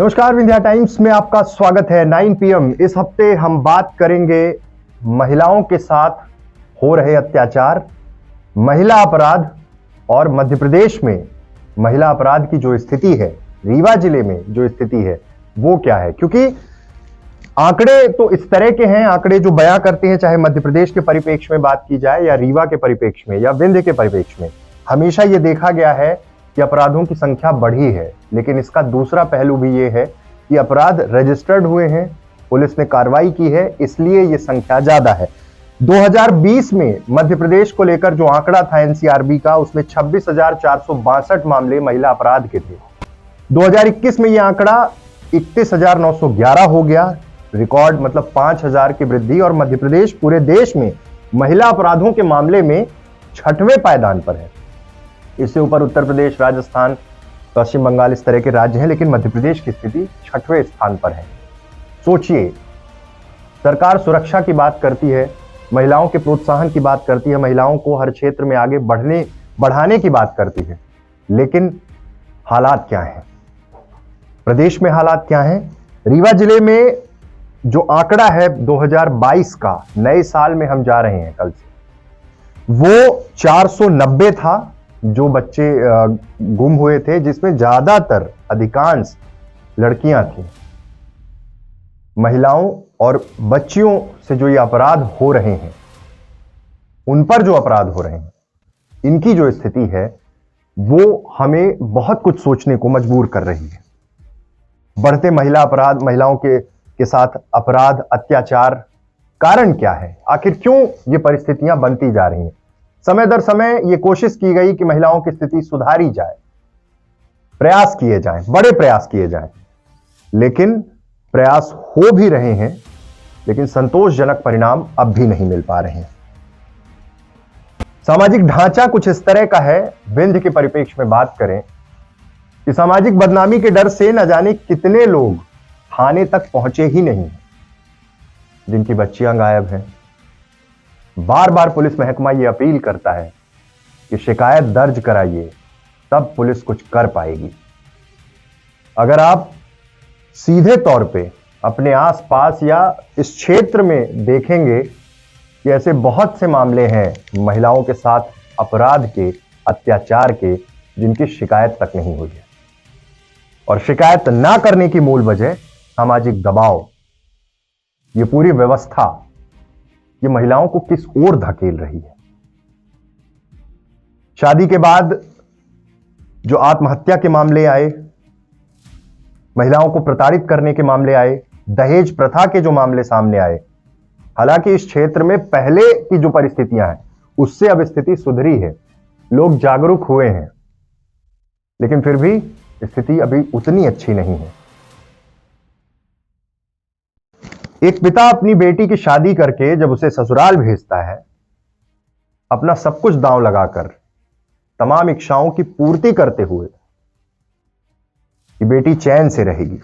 नमस्कार, विंध्या टाइम्स में आपका स्वागत है। 9 PM इस हफ्ते हम बात करेंगे महिलाओं के साथ हो रहे अत्याचार, महिला अपराध और मध्य प्रदेश में महिला अपराध की जो स्थिति है, रीवा जिले में जो स्थिति है वो क्या है। क्योंकि आंकड़े तो इस तरह के हैं, आंकड़े जो बयां करते हैं, चाहे मध्य प्रदेश के परिप्रेक्ष्य में बात की जाए या रीवा के परिप्रेक्ष्य में या विंध्य के परिप्रेक्ष्य में, हमेशा ये देखा गया है कि अपराधों की संख्या बढ़ी है। लेकिन इसका दूसरा पहलू भी ये है कि अपराध रजिस्टर्ड हुए हैं, पुलिस ने कार्रवाई की है, इसलिए ये संख्या ज्यादा है। 2020 में मध्य प्रदेश को लेकर जो आंकड़ा था एनसीआरबी का, उसमें 26,462 मामले महिला अपराध के थे। 2021 में यह आंकड़ा 31,911 हो गया, रिकॉर्ड मतलब 5,000 की वृद्धि। और मध्य प्रदेश पूरे देश में महिला अपराधों के मामले में 6वें पायदान पर है। इससे ऊपर उत्तर प्रदेश, राजस्थान, पश्चिम बंगाल इस तरह के राज्य हैं, लेकिन मध्य प्रदेश की स्थिति 6वें स्थान पर है। सोचिए, सरकार सुरक्षा की बात करती है, महिलाओं के प्रोत्साहन की बात करती है, महिलाओं को हर क्षेत्र में आगे बढ़ाने की बात करती है, लेकिन हालात क्या हैं? प्रदेश में हालात क्या हैं? रीवा जिले में जो आंकड़ा है 2022 का, नए साल में हम जा रहे हैं कल से, वो 490 था जो बच्चे गुम हुए थे, जिसमें ज्यादातर अधिकांश लड़कियां थी। महिलाओं और बच्चियों से जो ये अपराध हो रहे हैं, उन पर जो अपराध हो रहे हैं, इनकी जो स्थिति है वो हमें बहुत कुछ सोचने को मजबूर कर रही है। बढ़ते महिला अपराध, महिलाओं के साथ अपराध, अत्याचार, कारण क्या है? आखिर क्यों ये परिस्थितियां बनती जा रही हैं? समय दर समय ये कोशिश की गई कि महिलाओं की स्थिति सुधारी जाए, प्रयास किए जाएं, बड़े प्रयास किए जाएं, लेकिन प्रयास हो भी रहे हैं, लेकिन संतोषजनक परिणाम अब भी नहीं मिल पा रहे हैं। सामाजिक ढांचा कुछ इस तरह का है, विंध्य के परिप्रेक्ष्य में बात करें कि सामाजिक बदनामी के डर से न जाने कितने लोग थाने तक पहुंचे ही नहीं, जिनकी बच्चियां गायब हैं। बार बार पुलिस महकमा ये अपील करता है कि शिकायत दर्ज कराइए, तब पुलिस कुछ कर पाएगी। अगर आप सीधे तौर पे अपने आसपास या इस क्षेत्र में देखेंगे कि ऐसे बहुत से मामले हैं महिलाओं के साथ अपराध के, अत्याचार के, जिनकी शिकायत तक नहीं हुई है। और शिकायत ना करने की मूल वजह सामाजिक दबाव, ये पूरी व्यवस्था ये महिलाओं को किस ओर धकेल रही है। शादी के बाद जो आत्महत्या के मामले आए, महिलाओं को प्रताड़ित करने के मामले आए, दहेज प्रथा के जो मामले सामने आए, हालांकि इस क्षेत्र में पहले की जो परिस्थितियां हैं उससे अब स्थिति सुधरी है, लोग जागरूक हुए हैं, लेकिन फिर भी स्थिति अभी उतनी अच्छी नहीं है। एक पिता अपनी बेटी की शादी करके जब उसे ससुराल भेजता है, अपना सब कुछ दांव लगाकर, तमाम इच्छाओं की पूर्ति करते हुए कि बेटी चैन से रहेगी,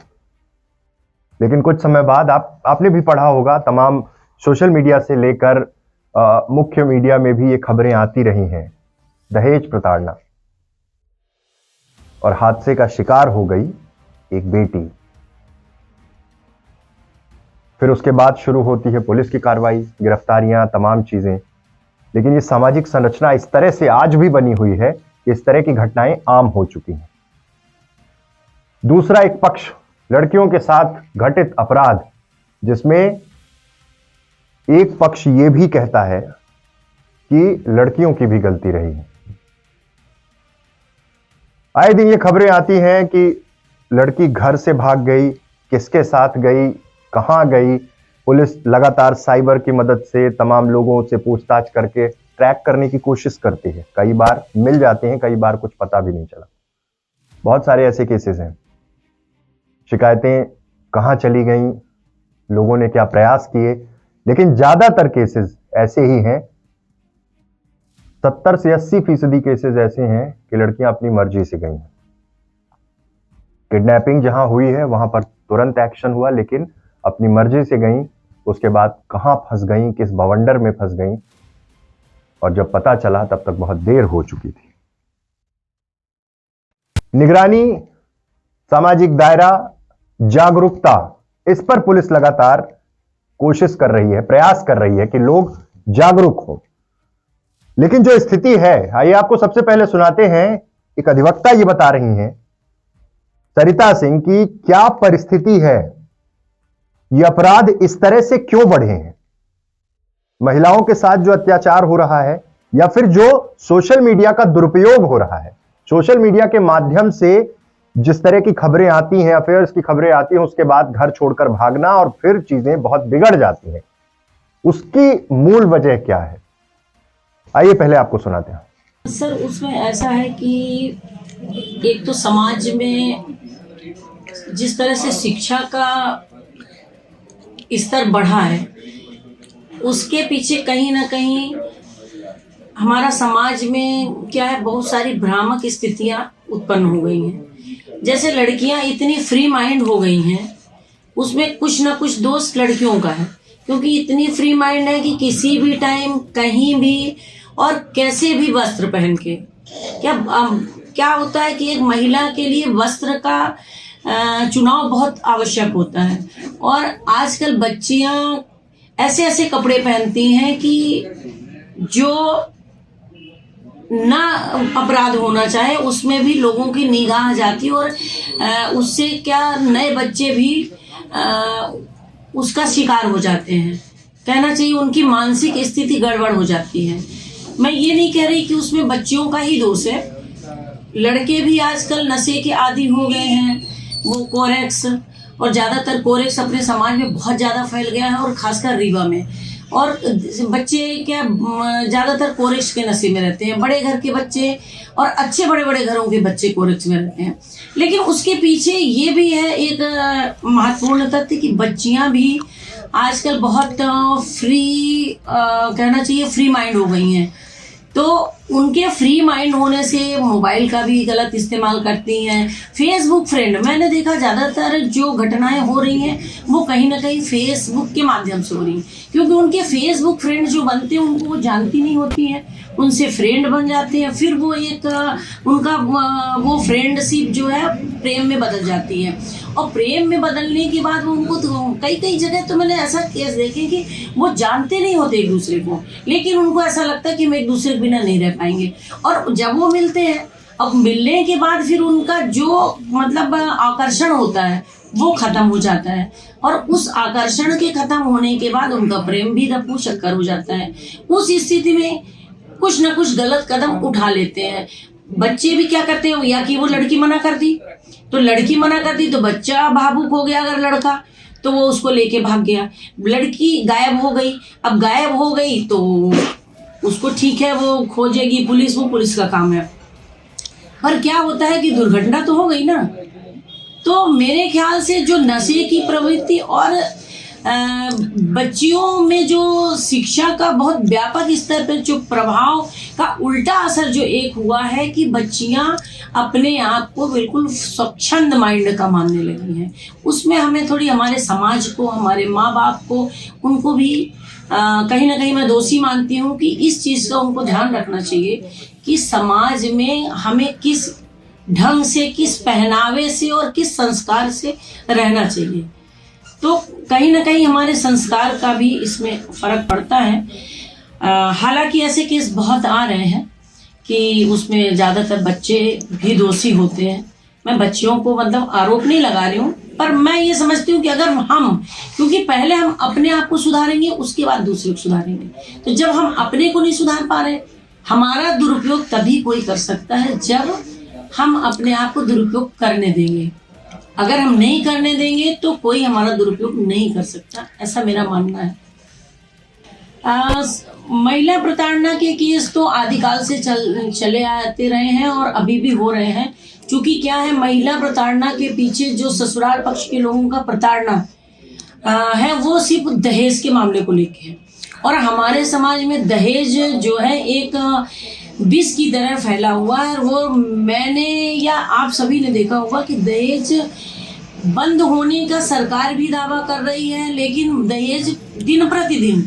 लेकिन कुछ समय बाद आपने भी पढ़ा होगा, तमाम सोशल मीडिया से लेकर मुख्य मीडिया में भी ये खबरें आती रही हैं, दहेज प्रताड़ना, और हादसे का शिकार हो गई एक बेटी। फिर उसके बाद शुरू होती है पुलिस की कार्रवाई, गिरफ्तारियां, तमाम चीजें। लेकिन ये सामाजिक संरचना इस तरह से आज भी बनी हुई है कि इस तरह की घटनाएं आम हो चुकी हैं। दूसरा एक पक्ष, लड़कियों के साथ घटित अपराध, जिसमें एक पक्ष ये भी कहता है कि लड़कियों की भी गलती रही है। आए दिन ये खबरें आती हैं कि लड़की घर से भाग गई, किसके साथ गई, कहां गई। पुलिस लगातार साइबर की मदद से तमाम लोगों से पूछताछ करके ट्रैक करने की कोशिश करती है। कई बार मिल जाते हैं, कई बार कुछ पता भी नहीं चला। बहुत सारे ऐसे केसेस हैं। शिकायतें कहां चली गई, लोगों ने क्या प्रयास किए, लेकिन ज्यादातर केसेस ऐसे ही हैं। 70 से 80% केसेस ऐसे हैं कि लड़कियां अपनी मर्जी से गई हैं। किडनैपिंग जहां हुई है वहां पर तुरंत एक्शन हुआ, लेकिन अपनी मर्जी से गई, उसके बाद कहां फंस गई, किस बवंडर में फंस गई, और जब पता चला तब तक बहुत देर हो चुकी थी। निगरानी, सामाजिक दायरा, जागरूकता, इस पर पुलिस लगातार कोशिश कर रही है, प्रयास कर रही है कि लोग जागरूक हो। लेकिन जो स्थिति है, आइए आपको सबसे पहले सुनाते हैं, एक अधिवक्ता ये बता रही हैं सरिता सिंह की क्या परिस्थिति है, ये अपराध इस तरह से क्यों बढ़े हैं, महिलाओं के साथ जो अत्याचार हो रहा है या फिर जो सोशल मीडिया का दुरुपयोग हो रहा है। सोशल मीडिया के माध्यम से जिस तरह की खबरें आती हैं, अफेयर्स की खबरें आती हैं, उसके बाद घर छोड़कर भागना और फिर चीजें बहुत बिगड़ जाती हैं, उसकी मूल वजह क्या है, आइए पहले आपको सुनाते हैं। सर, उसमें ऐसा है कि एक तो समाज में जिस तरह से शिक्षा का स्तर बढ़ा है, उसके पीछे कहीं ना कहीं हमारा समाज में क्या है, बहुत सारी भ्रामक स्थितियां उत्पन्न हो गई हैं। जैसे लड़कियां इतनी फ्री माइंड हो गई हैं, उसमें कुछ ना कुछ दोष लड़कियों का है, क्योंकि इतनी फ्री माइंड है कि किसी भी टाइम कहीं भी और कैसे भी वस्त्र पहन के, क्या होता है कि एक महिला के लिए वस्त्र का चुनाव बहुत आवश्यक होता है। और आजकल बच्चियां ऐसे ऐसे कपड़े पहनती हैं कि जो ना अपराध होना चाहे उसमें भी लोगों की निगाह जाती है, और उससे क्या नए बच्चे भी उसका शिकार हो जाते हैं। कहना चाहिए उनकी मानसिक स्थिति गड़बड़ हो जाती है। मैं ये नहीं कह रही कि उसमें बच्चियों का ही दोष है, लड़के भी आजकल नशे के आदी हो गए हैं। वो कोरेक्स, और ज़्यादातर कोरेक्स अपने समाज में बहुत ज़्यादा फैल गया है, और खासकर रीवा में। और बच्चे क्या ज़्यादातर कोरेक्स के नशे में रहते हैं, बड़े घर के बच्चे और अच्छे बड़े बड़े घरों के बच्चे कोरेक्स में रहते हैं। लेकिन उसके पीछे ये भी है एक महत्वपूर्ण तथ्य कि बच्चियां भी आजकल बहुत फ्री, कहना चाहिए फ्री माइंड हो गई हैं। तो उनके फ्री माइंड होने से मोबाइल का भी गलत इस्तेमाल करती हैं। फेसबुक फ्रेंड, मैंने देखा ज़्यादातर जो घटनाएं हो रही हैं वो कहीं ना कहीं फेसबुक के माध्यम से हो रही हैं, क्योंकि उनके फेसबुक फ्रेंड जो बनते हैं उनको वो जानती नहीं होती हैं, उनसे फ्रेंड बन जाते हैं। फिर वो एक उनका वो फ्रेंडशिप जो है प्रेम में बदल जाती है, और प्रेम में बदलने के बाद वो उनको कई जगह तो मैंने ऐसा केस देखे कि वो जानते नहीं होते एक दूसरे को, लेकिन उनको ऐसा लगता है कि हम एक दूसरे के बिना नहीं रह पाएंगे। और जब वो मिलते हैं, अब मिलने के बाद फिर उनका जो मतलब आकर्षण होता है वो खत्म हो जाता है, और उस आकर्षण के खत्म होने के बाद उनका प्रेम भी रफू शक्कर हो जाता है। उस स्थिति में कुछ ना कुछ गलत कदम उठा लेते हैं। बच्चे भी क्या करते हैं, या कि वो लड़की मना कर दी तो लड़की मना कर दी तो बच्चा भावुक हो गया, अगर लड़का तो वो उसको लेके भाग गया। लड़की गायब हो गई, अब गायब हो गई तो उसको ठीक है वो खोजेगी पुलिस, वो पुलिस का काम है। पर क्या होता है कि दुर्घटना तो हो गई ना। तो मेरे ख्याल से जो नशे की प्रवृत्ति और बच्चियों में जो शिक्षा का बहुत व्यापक स्तर पर जो प्रभाव का उल्टा असर जो एक हुआ है कि बच्चियां अपने आप को बिल्कुल स्वच्छंद माइंड का मानने लगी हैं। उसमें हमें थोड़ी हमारे समाज को, हमारे माँ बाप को, उनको भी कहीं ना कहीं मैं दोषी मानती हूँ कि इस चीज़ का उनको ध्यान रखना चाहिए कि समाज में हमें किस ढंग से, किस पहनावे से और किस संस्कार से रहना चाहिए। तो कहीं ना कहीं हमारे संस्कार का भी इसमें फर्क पड़ता है। हालांकि ऐसे केस बहुत आ रहे हैं कि उसमें ज़्यादातर बच्चे भी दोषी होते हैं। मैं बच्चियों को मतलब आरोप नहीं लगा रही हूँ, पर मैं ये समझती हूँ कि अगर हम, क्योंकि पहले हम अपने आप को सुधारेंगे उसके बाद दूसरे को सुधारेंगे, तो जब हम अपने को नहीं सुधार पा रहे, हमारा दुरुपयोग तभी कोई कर सकता है जब हम अपने आप को दुरुपयोग करने देंगे। अगर हम नहीं करने देंगे तो कोई हमारा दुरुपयोग नहीं कर सकता, ऐसा मेरा मानना है। महिला प्रताड़ना के केस तो आदिकाल से चले आते रहे हैं और अभी भी हो रहे हैं। क्योंकि क्या है, महिला प्रताड़ना के पीछे जो ससुराल पक्ष के लोगों का प्रताड़ना है वो सिर्फ दहेज के मामले को लेके है। और हमारे समाज में दहेज जो है एक विष की तरह फैला हुआ है। वो मैंने या आप सभी ने देखा होगा कि दहेज बंद होने का सरकार भी दावा कर रही है, लेकिन दहेज दिन प्रतिदिन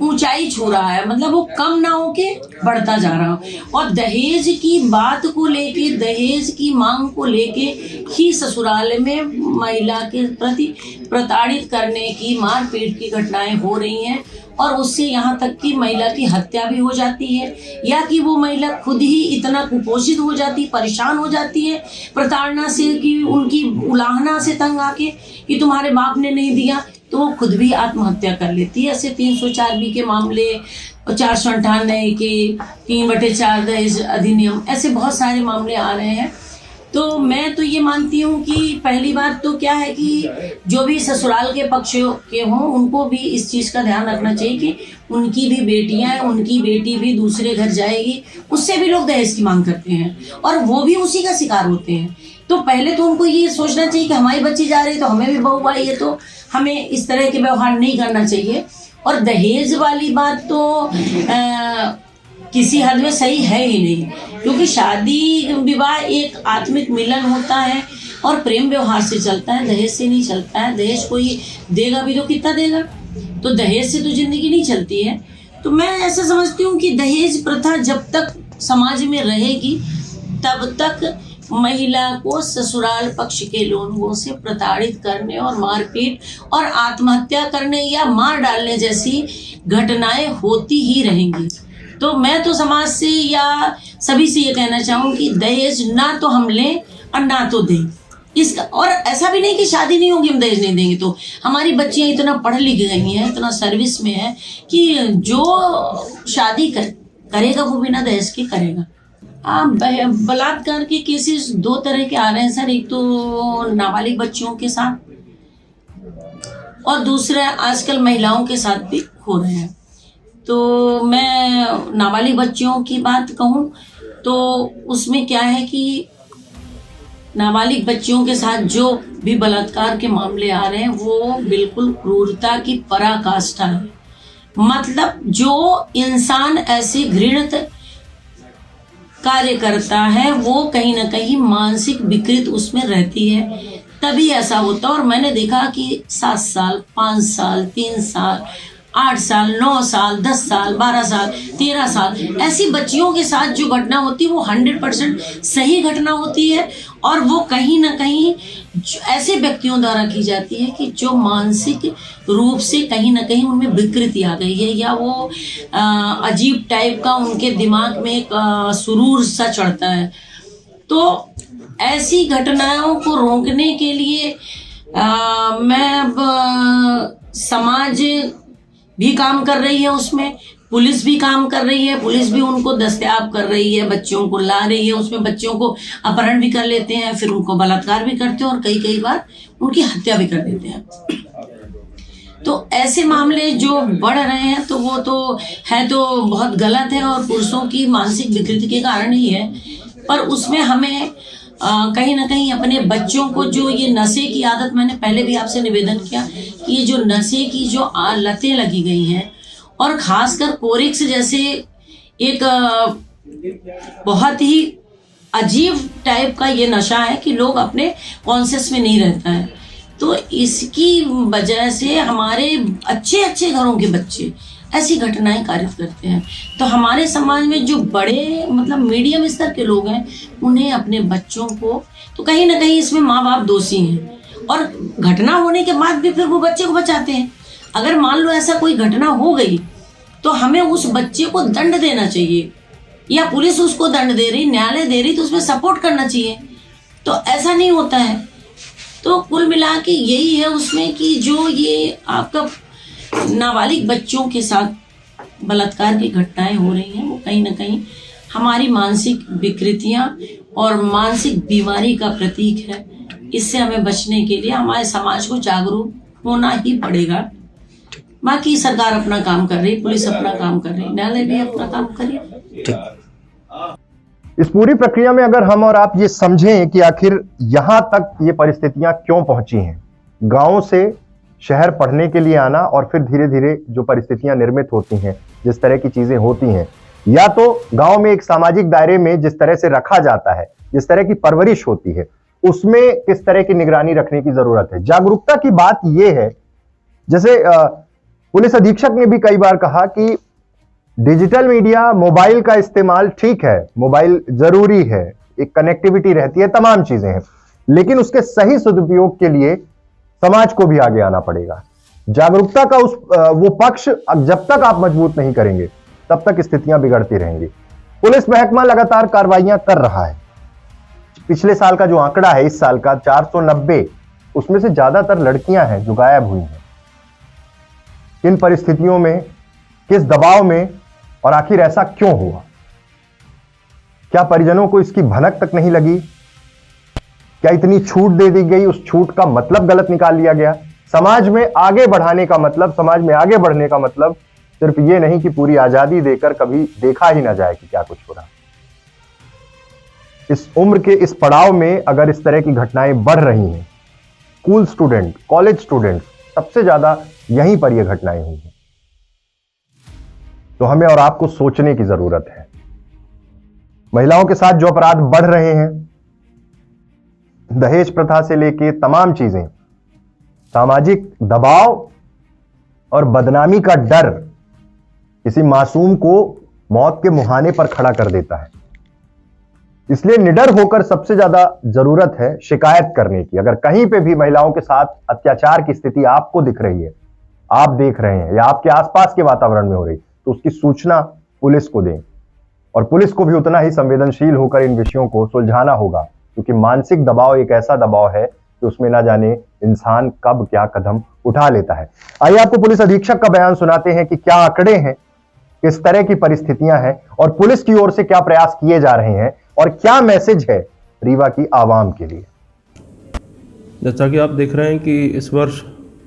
ऊंचाई छू रहा है, मतलब वो कम ना होके बढ़ता जा रहा है। और दहेज की बात को लेके, दहेज की मांग को लेके ही ससुराल में महिला के प्रति प्रताड़ित करने की, मारपीट की घटनाएं हो रही हैं, और उससे यहाँ तक कि महिला की हत्या भी हो जाती है, या कि वो महिला खुद ही इतना कुपोषित हो जाती, परेशान हो जाती है प्रताड़ना से, कि उनकी उलाहना से तंग आके कि तुम्हारे बाप ने नहीं दिया, तो वो खुद भी आत्महत्या कर लेती है। ऐसे 304B के मामले, 498 के 3/4 दहेज अधिनियम, ऐसे बहुत सारे मामले आ रहे हैं। तो मैं तो ये मानती हूँ कि पहली बात तो क्या है कि जो भी ससुराल के पक्ष के हों, उनको भी इस चीज़ का ध्यान रखना चाहिए कि उनकी भी बेटियां हैं, उनकी बेटी भी दूसरे घर जाएगी, उससे भी लोग दहेज की मांग करते हैं और वो भी उसी का शिकार होते हैं। तो पहले तो उनको ये सोचना चाहिए कि हमारी बच्ची जा रही है तो हमें भी बहू आई है, तो हमें इस तरह के व्यवहार नहीं करना चाहिए। और दहेज वाली बात तो किसी हद में सही है ही नहीं, क्योंकि शादी विवाह एक आत्मिक मिलन होता है और प्रेम व्यवहार से चलता है, दहेज से नहीं चलता है। दहेज कोई देगा भी तो कितना देगा, तो दहेज से तो जिंदगी नहीं चलती है। तो मैं ऐसा समझती हूँ कि दहेज प्रथा जब तक समाज में रहेगी तब तक महिला को ससुराल पक्ष के लोगों से प्रताड़ित करने और मारपीट और आत्महत्या करने या मार डालने जैसी घटनाएं होती ही रहेंगी। तो मैं तो समाज से या सभी से ये कहना चाहूँ कि दहेज ना तो हम लें और ना तो दें। इसका और ऐसा भी नहीं कि शादी नहीं होगी हम दहेज नहीं देंगे, तो हमारी बच्चियां इतना पढ़ लिख गई हैं, इतना सर्विस में है कि जो शादी करेगा वो बिना दहेज के करेगा। बलात्कार के केसेस दो तरह के आ रहे हैं सर, एक तो नाबालिग बच्चियों के साथ और दूसरा आजकल महिलाओं के साथ भी हो रहे हैं। तो मैं नाबालिग बच्चियों की बात कहूँ तो उसमें क्या है कि नाबालिग बच्चियों के साथ जो भी बलात्कार के मामले आ रहे हैं वो बिल्कुल क्रूरता की पराकाष्ठा है। मतलब जो इंसान ऐसे घृणित कार्य करता है वो कहीं ना कहीं मानसिक विकृत उसमें रहती है, तभी ऐसा होता है। और मैंने देखा कि 7 साल, 5 साल, 3 साल, 8 साल, 9 साल, 10 साल, 12 साल, 13 साल ऐसी बच्चियों के साथ जो घटना होती है वो 100% सही घटना होती है, और वो कहीं ना कहीं ऐसे व्यक्तियों द्वारा की जाती है कि जो मानसिक रूप से कहीं ना कहीं उनमें विकृति आ गई है, या वो अजीब टाइप का उनके दिमाग में एक सुरूर सा चढ़ता है। तो ऐसी घटनाओं को रोकने के लिए मैं अब समाज भी काम कर रही है, उसमें पुलिस भी काम कर रही है, पुलिस भी उनको दस्तयाब कर रही है, बच्चियों को ला रही है, उसमें बच्चियों को अपहरण भी कर लेते हैं, फिर उनको बलात्कार भी करते हैं और कई बार उनकी हत्या भी कर देते हैं। तो ऐसे मामले जो बढ़ रहे हैं तो वो तो है तो बहुत गलत है और पुरुषों की मानसिक विकृति के कारण ही है, पर उसमें हमें कहीं ना कहीं अपने बच्चों को जो ये नशे की आदत, मैंने पहले भी आपसे निवेदन किया कि ये जो नशे की जो लतें लगी गई हैं, और खासकर कोरेक्स जैसे एक बहुत ही अजीब टाइप का ये नशा है कि लोग अपने कॉन्शियस में नहीं रहता है, तो इसकी वजह से हमारे अच्छे अच्छे घरों के बच्चे ऐसी घटनाएं कारित करते हैं। तो हमारे समाज में जो बड़े मतलब मीडियम स्तर के लोग हैं उन्हें अपने बच्चों को, तो कहीं ना कहीं इसमें माँ बाप दोषी हैं, और घटना होने के बाद भी फिर वो बच्चे को बचाते हैं। अगर मान लो ऐसा कोई घटना हो गई तो हमें उस बच्चे को दंड देना चाहिए, या पुलिस उसको दंड दे रही, न्यायालय दे रही, तो उसमें सपोर्ट करना चाहिए। तो ऐसा नहीं होता है। तो कुल मिला के यही है उसमें कि जो ये आपका नाबालिग बच्चों के साथ बलात्कार की घटनाएं हो रही हैं वो कहीं ना कहीं हमारी मानसिक विकृतियां और मानसिक बीमारी का प्रतीक है। इससे हमें बचने के लिए हमारे समाज को जागरूक होना ही पड़ेगा। बाकी सरकार अपना काम कर रही, पुलिस अपना काम कर रही, न्यायालय भी अपना काम करे। इस पूरी प्रक्रिया में अगर हम और आप ये समझें कि आखिर यहाँ तक ये परिस्थितियां क्यों पहुंची हैं, गांवों से शहर पढ़ने के लिए आना और फिर धीरे धीरे जो परिस्थितियां निर्मित होती हैं, जिस तरह की चीजें होती हैं, या तो गांव में एक सामाजिक दायरे में जिस तरह से रखा जाता है, जिस तरह की परवरिश होती है, उसमें किस तरह की निगरानी रखने की जरूरत है। जागरूकता की बात यह है, जैसे पुलिस अधीक्षक ने भी कई बार कहा कि डिजिटल मीडिया, मोबाइल का इस्तेमाल ठीक है, मोबाइल जरूरी है, एक कनेक्टिविटी रहती है, तमाम चीजें हैं, लेकिन उसके सही सदुपयोग के लिए समाज को भी आगे आना पड़ेगा। जागरूकता का वो पक्ष जब तक आप मजबूत नहीं करेंगे तब तक स्थितियां बिगड़ती रहेंगी। पुलिस महकमा लगातार कार्रवाइयां कर रहा है। पिछले साल का जो आंकड़ा है, इस साल का 490, उसमें से ज्यादातर लड़कियां हैं जो गायब हुई हैं। किन परिस्थितियों में, किस दबाव में, और आखिर ऐसा क्यों हुआ? क्या परिजनों को इसकी भनक तक नहीं लगी? क्या इतनी छूट दे दी गई, उस छूट का मतलब गलत निकाल लिया गया? समाज में आगे बढ़ाने का मतलब, समाज में आगे बढ़ने का मतलब सिर्फ ये नहीं कि पूरी आजादी देकर कभी देखा ही ना जाए कि क्या कुछ हो रहा। इस उम्र के इस पड़ाव में अगर इस तरह की घटनाएं बढ़ रही हैं, स्कूल स्टूडेंट, कॉलेज स्टूडेंट, सबसे ज्यादा यहीं पर यह घटनाएं हुई हैं, तो हमें और आपको सोचने की जरूरत है। महिलाओं के साथ जो अपराध बढ़ रहे हैं, दहेज प्रथा से लेके तमाम चीजें, सामाजिक दबाव और बदनामी का डर किसी मासूम को मौत के मुहाने पर खड़ा कर देता है। इसलिए निडर होकर सबसे ज्यादा जरूरत है शिकायत करने की। अगर कहीं पे भी महिलाओं के साथ अत्याचार की स्थिति आपको दिख रही है, आप देख रहे हैं, या आपके आसपास के वातावरण में हो रही, तो उसकी सूचना पुलिस को दें। और पुलिस को भी उतना ही संवेदनशील होकर इन विषयों को सुलझाना होगा, क्योंकि मानसिक दबाव एक ऐसा दबाव है कि उसमें ना जाने इंसान कब क्या कदम उठा लेता है। आइए आपको पुलिस अधीक्षक का बयान सुनाते हैं कि क्या आंकड़े हैं, किस तरह की परिस्थितियां हैं, और पुलिस की ओर से क्या प्रयास किए जा रहे हैं, और क्या मैसेज है रीवा की आवाम के लिए। जैसा कि आप देख रहे हैं कि इस वर्ष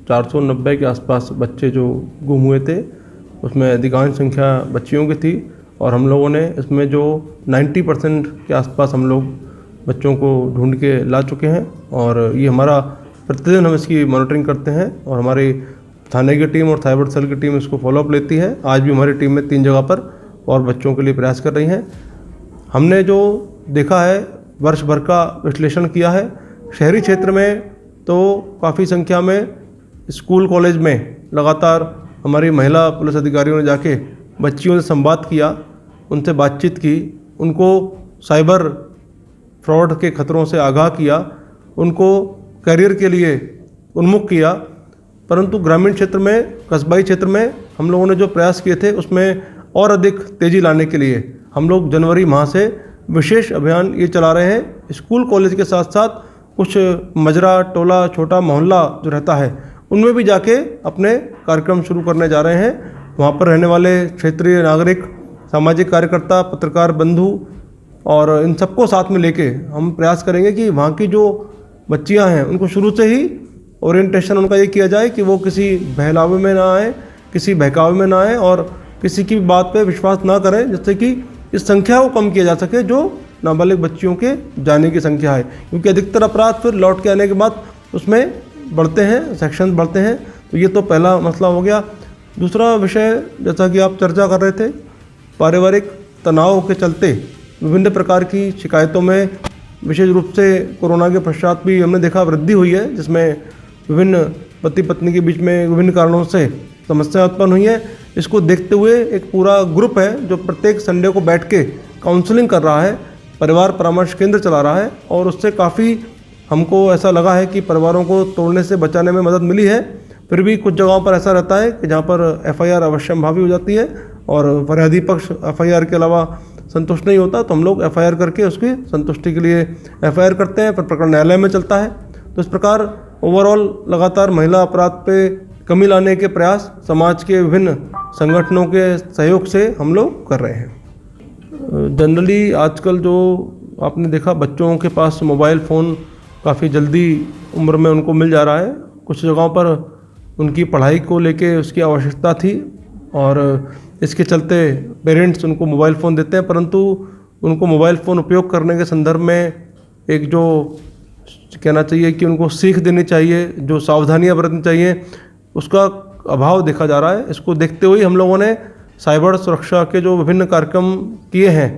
490 के आसपास बच्चे जो गुम हुए थे, उसमें अधिकांश संख्या बच्चियों की थी, और हम लोगों ने इसमें जो 90% के आसपास हम लोग बच्चों को ढूंढ के ला चुके हैं। और ये हमारा प्रतिदिन हम इसकी मॉनिटरिंग करते हैं, और हमारी थाने की टीम और साइबर सेल की टीम इसको फॉलोअप लेती है। आज भी हमारी टीम में 3 जगह पर और बच्चों के लिए प्रयास कर रही हैं। हमने जो देखा है, वर्ष भर का विश्लेषण किया है। शहरी क्षेत्र में तो काफ़ी संख्या में स्कूल कॉलेज में लगातार हमारी महिला पुलिस अधिकारियों ने जाके बच्चियों से संवाद किया, उनसे बातचीत की, उनको साइबर फ्रॉड के खतरों से आगाह किया, उनको करियर के लिए उन्मुख किया। परंतु ग्रामीण क्षेत्र में, कस्बाई क्षेत्र में हम लोगों ने जो प्रयास किए थे, उसमें और अधिक तेज़ी लाने के लिए हम लोग जनवरी माह से विशेष अभियान ये चला रहे हैं। स्कूल कॉलेज के साथ साथ कुछ मजरा, टोला, छोटा मोहल्ला जो रहता है, उनमें भी जाके अपने कार्यक्रम शुरू करने जा रहे हैं। वहाँ पर रहने वाले क्षेत्रीय नागरिक, सामाजिक कार्यकर्ता, पत्रकार बंधु और इन सबको साथ में लेके हम प्रयास करेंगे कि वहाँ की जो बच्चियाँ हैं उनको शुरू से ही ओरिएंटेशन उनका ये किया जाए कि वो किसी बहलावे में ना आए, किसी बहकावे में ना आए, और किसी की बात पे विश्वास ना करें, जिससे कि इस संख्या को कम किया जा सके जो नाबालिग बच्चियों के जाने की संख्या है। क्योंकि अधिकतर अपराध फिर लौट के आने के बाद उसमें बढ़ते हैं, सेक्शन बढ़ते हैं। तो ये तो पहला मसला हो गया। दूसरा विषय, जैसा कि आप चर्चा कर रहे थे, पारिवारिक तनाव के चलते विभिन्न प्रकार की शिकायतों में विशेष रूप से कोरोना के पश्चात भी हमने देखा वृद्धि हुई है, जिसमें विभिन्न पति पत्नी के बीच में विभिन्न कारणों से समस्या उत्पन्न हुई है। इसको देखते हुए एक पूरा ग्रुप है जो प्रत्येक संडे को बैठ के काउंसलिंग कर रहा है, परिवार परामर्श केंद्र चला रहा है, और उससे काफ़ी हमको ऐसा लगा है कि परिवारों को तोड़ने से बचाने में मदद मिली है। फिर भी कुछ जगहों पर ऐसा रहता है कि जहाँ पर FIR अवश्यंभावी हो जाती है और फरियादी पक्ष FIR के अलावा संतुष्ट नहीं होता, तो हम लोग FIR करके उसकी संतुष्टि के लिए FIR करते हैं, फिर प्रकरण न्यायालय में चलता है। तो इस प्रकार ओवरऑल लगातार महिला अपराध पे कमी लाने के प्रयास समाज के विभिन्न संगठनों के सहयोग से हम लोग कर रहे हैं। जनरली आजकल जो आपने देखा, बच्चों के पास मोबाइल फ़ोन काफ़ी जल्दी उम्र में उनको मिल जा रहा है। कुछ जगहों पर उनकी पढ़ाई को लेके उसकी आवश्यकता थी और इसके चलते पेरेंट्स उनको मोबाइल फ़ोन देते हैं, परंतु उनको मोबाइल फ़ोन उपयोग करने के संदर्भ में एक जो कहना चाहिए कि उनको सीख देनी चाहिए, जो सावधानियां बरतनी चाहिए, उसका अभाव देखा जा रहा है। इसको देखते हुए हम लोगों ने साइबर सुरक्षा के जो विभिन्न कार्यक्रम किए हैं,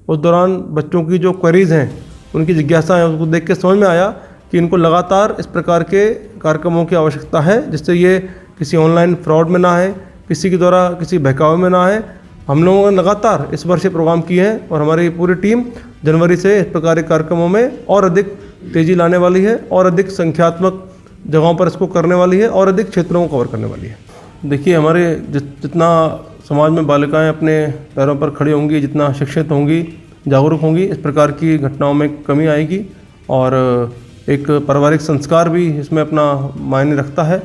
उस दौरान बच्चों की जो क्वेरीज़ हैं उनकी जिज्ञासा है उसको देख के समझ में आया कि इनको लगातार इस प्रकार के कार्यक्रमों की आवश्यकता है, जिससे ये किसी ऑनलाइन फ्रॉड में ना है, किसी के द्वारा किसी बहकावे में ना है। हम लोगों ने लगातार इस वर्ष ये प्रोग्राम किए हैं और हमारी पूरी टीम जनवरी से इस प्रकार के कार्यक्रमों में और अधिक तेज़ी लाने वाली है और अधिक संख्यात्मक जगहों पर इसको करने वाली है और अधिक क्षेत्रों को कवर करने वाली है। देखिए, हमारे जितना समाज में बालिकाएं अपने पैरों पर खड़ी होंगी, जितना शिक्षित होंगी, जागरूक होंगी, इस प्रकार की घटनाओं में कमी आएगी और एक पारिवारिक संस्कार भी इसमें अपना मायने रखता है।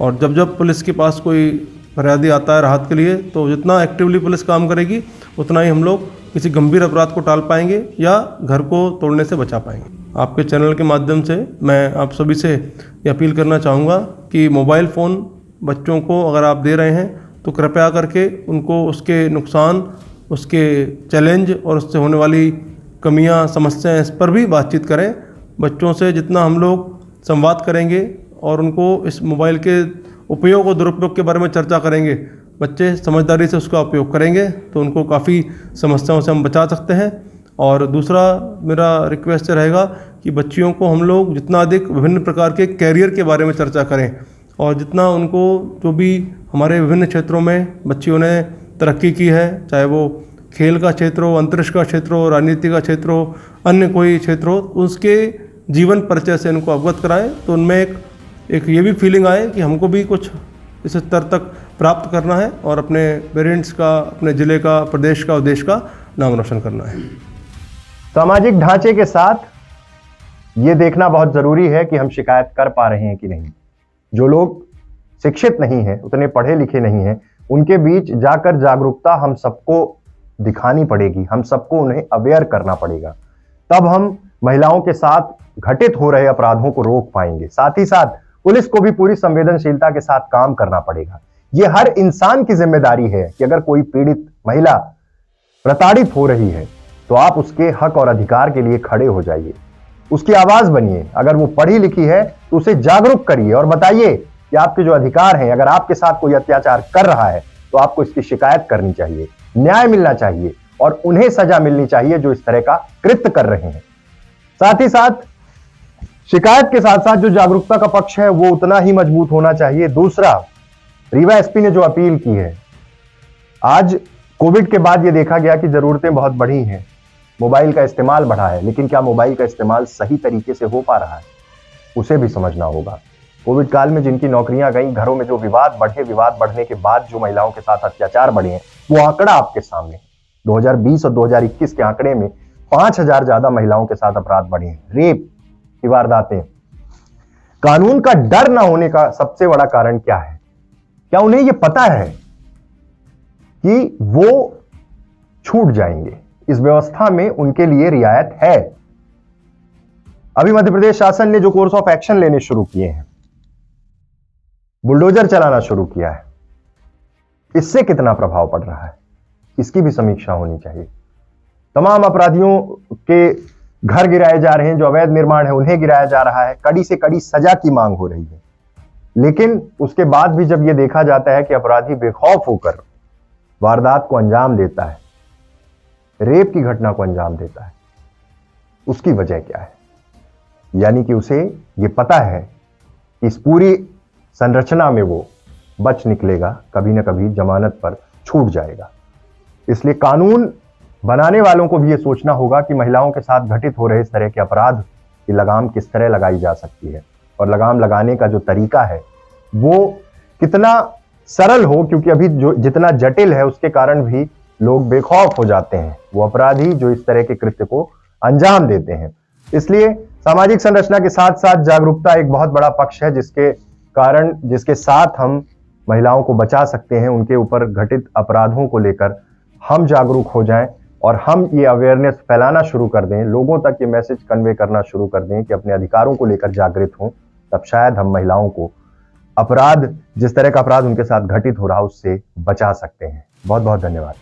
और जब पुलिस के पास कोई फरियादी आता है राहत के लिए, तो जितना एक्टिवली पुलिस काम करेगी उतना ही हम लोग किसी गंभीर अपराध को टाल पाएंगे या घर को तोड़ने से बचा पाएंगे। आपके चैनल के माध्यम से मैं आप सभी से ये अपील करना चाहूँगा कि मोबाइल फ़ोन बच्चों को अगर आप दे रहे हैं तो कृपया करके उनको उसके नुकसान, उसके चैलेंज और उससे होने वाली कमियां, समस्याएं, इस पर भी बातचीत करें। बच्चों से जितना हम लोग संवाद करेंगे और उनको इस मोबाइल के उपयोग और दुरुपयोग के बारे में चर्चा करेंगे, बच्चे समझदारी से उसका उपयोग करेंगे तो उनको काफ़ी समस्याओं से हम बचा सकते हैं। और दूसरा मेरा रिक्वेस्ट रहेगा कि बच्चियों को हम लोग जितना अधिक विभिन्न प्रकार के कैरियर के बारे में चर्चा करें और जितना उनको जो भी हमारे विभिन्न क्षेत्रों में बच्चियों ने तरक्की की है, चाहे वो खेल का क्षेत्र हो, अंतरिक्ष का क्षेत्र हो, राजनीति का क्षेत्र हो, अन्य कोई क्षेत्र हो, उसके जीवन परिचय से इनको अवगत कराएं तो उनमें एक ये भी फीलिंग आए कि हमको भी कुछ इस स्तर तक प्राप्त करना है और अपने पेरेंट्स का, अपने ज़िले का, प्रदेश का और देश का नाम रोशन करना है। सामाजिक ढांचे के साथ ये देखना बहुत जरूरी है कि हम शिकायत कर पा रहे हैं कि नहीं। जो लोग शिक्षित नहीं हैं, उतने पढ़े लिखे नहीं हैं, उनके बीच जाकर जागरूकता हम सबको दिखानी पड़ेगी, हम सबको उन्हें अवेयर करना पड़ेगा, तब हम महिलाओं के साथ घटित हो रहे अपराधों को रोक पाएंगे। साथ ही साथ पुलिस को भी पूरी संवेदनशीलता के साथ काम करना पड़ेगा। ये हर इंसान की जिम्मेदारी है कि अगर कोई पीड़ित महिला प्रताड़ित हो रही है तो आप उसके हक और अधिकार के लिए खड़े हो जाइए, उसकी आवाज बनिए। अगर वो पढ़ी लिखी है तो उसे जागरूक करिए और बताइए कि आपके जो अधिकार हैं, अगर आपके साथ कोई अत्याचार कर रहा है तो आपको इसकी शिकायत करनी चाहिए, न्याय मिलना चाहिए और उन्हें सजा मिलनी चाहिए जो इस तरह का कृत्य कर रहे हैं। साथ ही साथ शिकायत के साथ साथ जो जागरूकता का पक्ष है वो उतना ही मजबूत होना चाहिए। दूसरा, रीवा एसपी ने जो अपील की है, आज कोविड के बाद ये देखा गया कि जरूरतें बहुत बढ़ी हैं, मोबाइल का इस्तेमाल बढ़ा है, लेकिन क्या मोबाइल का इस्तेमाल सही तरीके से हो पा रहा है, उसे भी समझना होगा। कोविड काल में जिनकी नौकरियां गई, घरों में जो विवाद बढ़े, विवाद बढ़ने के बाद जो महिलाओं के साथ अत्याचार बढ़े हैं, वो आंकड़ा आपके सामने 2020 और 2021 के आंकड़े में 5000 ज्यादा महिलाओं के साथ अपराध बढ़े हैं, रेप की वारदातें। कानून का डर ना होने का सबसे बड़ा कारण क्या है? क्या उन्हें यह पता है कि वो छूट जाएंगे? इस व्यवस्था में उनके लिए रियायत है। अभी मध्य प्रदेश शासन ने जो कोर्स ऑफ एक्शन लेने शुरू किए हैं, बुलडोजर चलाना शुरू किया है, इससे कितना प्रभाव पड़ रहा है, इसकी भी समीक्षा होनी चाहिए। तमाम अपराधियों के घर गिराए जा रहे हैं, जो अवैध निर्माण है उन्हें गिराया जा रहा है, कड़ी से कड़ी सजा की मांग हो रही है। लेकिन उसके बाद भी जब यह देखा जाता है कि अपराधी बेखौफ होकर वारदात को अंजाम देता है, रेप की घटना को अंजाम देता है, उसकी वजह क्या है? यानी कि उसे यह पता है कि इस पूरी संरचना में वो बच निकलेगा, कभी ना कभी जमानत पर छूट जाएगा। इसलिए कानून बनाने वालों को भी ये सोचना होगा कि महिलाओं के साथ घटित हो रहे इस तरह के अपराध की लगाम किस तरह लगाई जा सकती है और लगाम लगाने का जो तरीका है वो कितना सरल हो, क्योंकि अभी जो जितना जटिल है उसके कारण भी लोग बेखौफ हो जाते हैं, वो अपराधी जो इस तरह के कृत्य को अंजाम देते हैं। इसलिए सामाजिक संरचना के साथ साथ जागरूकता एक बहुत बड़ा पक्ष है, जिसके साथ हम महिलाओं को बचा सकते हैं। उनके ऊपर घटित अपराधों को लेकर हम जागरूक हो जाएं और हम ये अवेयरनेस फैलाना शुरू कर दें, लोगों तक ये मैसेज कन्वे करना शुरू कर दें कि अपने अधिकारों को लेकर जागृत हों, तब शायद हम महिलाओं को अपराध, जिस तरह का अपराध उनके साथ घटित हो रहा, उससे बचा सकते हैं। बहुत बहुत धन्यवाद।